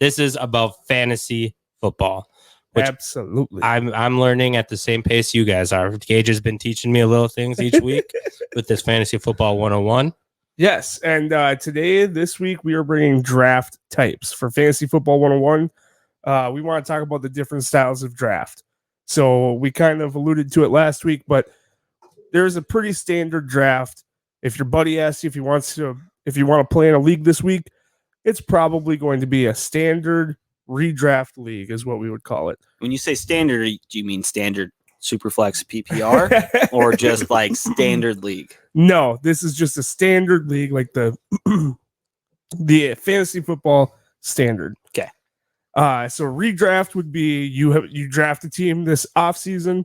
This is about fantasy football. Absolutely. I'm learning at the same pace you guys are. Gage has been teaching me a little things each week with this fantasy football 101. Yes, and this week, we are bringing draft types for Fantasy Football 101. We want to talk about the different styles of draft. So we kind of alluded to it last week, but there's a pretty standard draft. If your buddy asks you if you want to play in a league this week, it's probably going to be a standard redraft league, is what we would call it. When you say standard, do you mean standard Superflex PPR or just like standard league? No, this is just a standard league, like the fantasy football standard. Okay. So redraft would be you draft a team this offseason,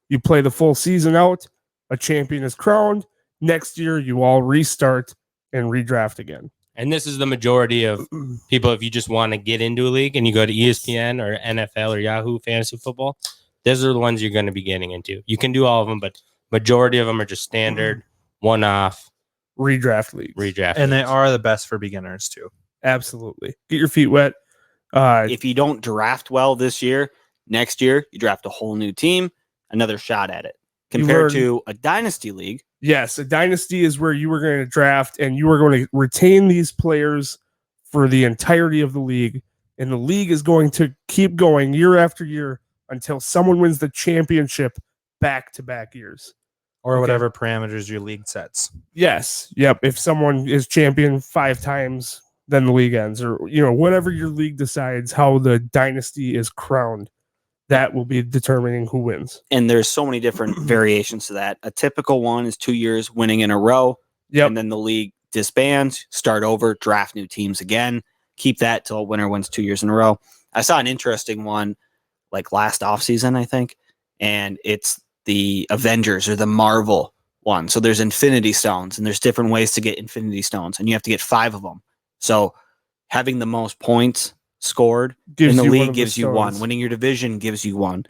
you play the full season out, a champion is crowned. Next year, you all restart and redraft again. And this is the majority of people. If you just want to get into a league and you go to ESPN or NFL or Yahoo Fantasy Football, those are the ones you're going to be getting into. You can do all of them, but majority of them are just standard, one-off redraft leagues. And they are the best for beginners too. Absolutely. Get your feet wet. If you don't draft well this year, next year you draft a whole new team, another shot at it. Compared to a dynasty league. Yes, a dynasty is where you were going to draft and you were going to retain these players for the entirety of the league. And the league is going to keep going year after year until someone wins the championship back-to-back years. Or whatever parameters your league sets. Yes. Yep. If someone is champion 5 times, then the league ends. Or, whatever your league decides how the dynasty is crowned. That will be determining who wins. And there's so many different variations to that. A typical one is 2 years winning in a row. Yep. And then the league disbands, start over, draft new teams again. Keep that till a winner wins 2 years in a row. I saw an interesting one like last offseason, I think. And it's the Avengers or the Marvel one. So there's Infinity Stones and there's different ways to get Infinity Stones. And you have to get 5 of them. So having the most points scored in the league gives you 1. Winning your division gives you 1.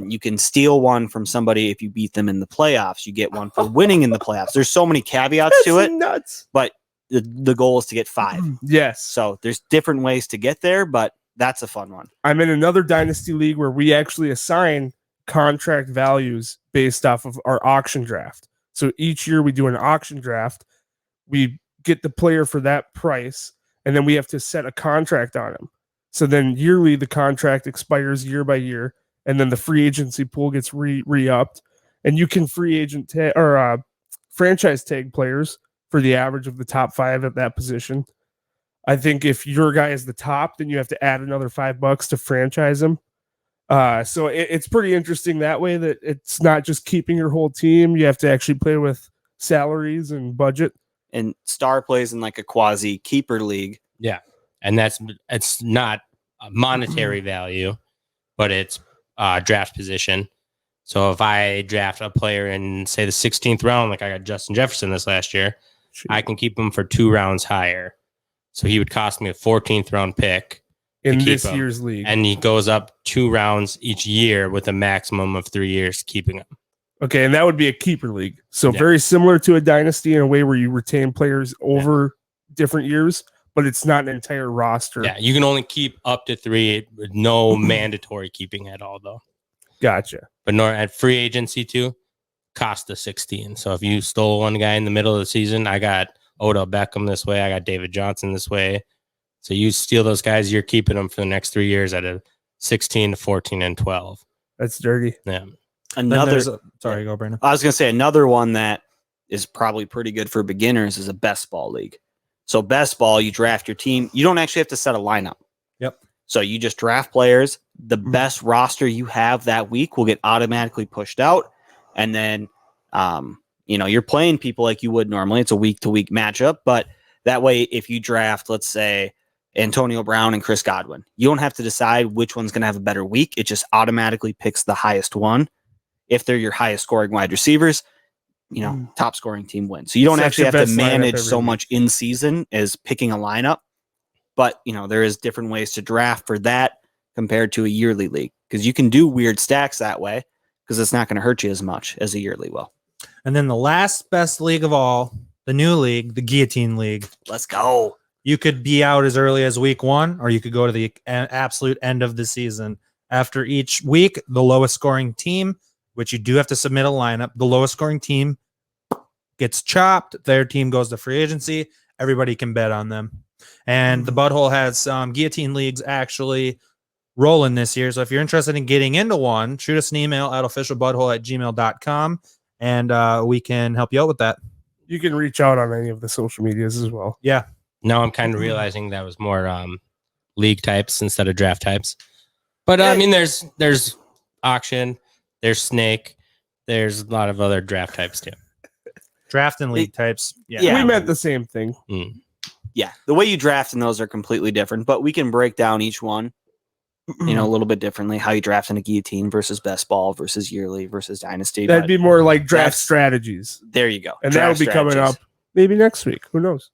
You can steal 1 from somebody if you beat them in the playoffs. You get 1 for winning in the playoffs. There's so many caveats to it. Nuts. But the goal is to get 5. Yes. So there's different ways to get there, but that's a fun one. I'm in another dynasty league where we actually assign contract values based off of our auction draft. So each year we do an auction draft. We get the player for that price. And then we have to set a contract on him. So then yearly, the contract expires year by year. And then the free agency pool gets re-upped. And you can free agent franchise tag players for the average of the top 5 at that position. I think if your guy is the top, then you have to add another $5 to franchise him. So it's pretty interesting that way that it's not just keeping your whole team. You have to actually play with salaries and budget. And Star plays in like a quasi keeper league. Yeah. And it's not a monetary value, but it's draft position. So if I draft a player in, say, the 16th round, like I got Justin Jefferson this last year, I can keep him for 2 rounds higher. So he would cost me a 14th round pick in this year's league. And he goes up 2 rounds each year with a maximum of 3 years keeping him. Okay, and that would be a keeper league. So very similar to a dynasty in a way where you retain players over different years, but it's not an entire roster. Yeah, you can only keep up to 3 with no mandatory keeping at all, though. Gotcha. But at free agency, too, cost of 16. So if you stole one guy in the middle of the season, I got Odell Beckham this way, I got David Johnson this way. So you steal those guys, you're keeping them for the next 3 years at a 16, 14, and 12. That's dirty. Yeah. Sorry, go Brandon. I was going to say another one that is probably pretty good for beginners is a best ball league. So best ball, you draft your team. You don't actually have to set a lineup. Yep. So you just draft players. The best roster you have that week will get automatically pushed out. And then, you're playing people like you would normally. It's a week-to-week matchup. But that way, if you draft, let's say, Antonio Brown and Chris Godwin, you don't have to decide which one's going to have a better week. It just automatically picks the highest one. If they're your highest scoring wide receivers, top scoring team wins. So you don't actually have to manage so much in season as picking a lineup. But, there is different ways to draft for that compared to a yearly league, because you can do weird stacks that way because it's not going to hurt you as much as a yearly will. And then the last best league of all, the new league, the Guillotine League. Let's go. You could be out as early as week 1, or you could go to the absolute end of the season. After each week, the lowest scoring team, which you do have to submit a lineup, the lowest scoring team gets chopped. Their team goes to free agency. Everybody can bet on them. And the Butthole has some guillotine leagues actually rolling this year. So if you're interested in getting into one, shoot us an email at officialbutthole@gmail.com, and we can help you out with that. You can reach out on any of the social medias as well. Yeah. Now I'm kind of realizing that was more league types instead of draft types. But I mean, there's auction, there's snake, there's a lot of other draft types too. Draft and league types. Yeah. Yeah. We meant the same thing. Yeah, the way you draft in those are completely different, but we can break down each one, a little bit differently. How you draft in a guillotine versus best ball versus yearly versus dynasty. That'd but be more like draft that's- strategies. There you go. And that'll Draft be coming strategies. up maybe next week. Who knows?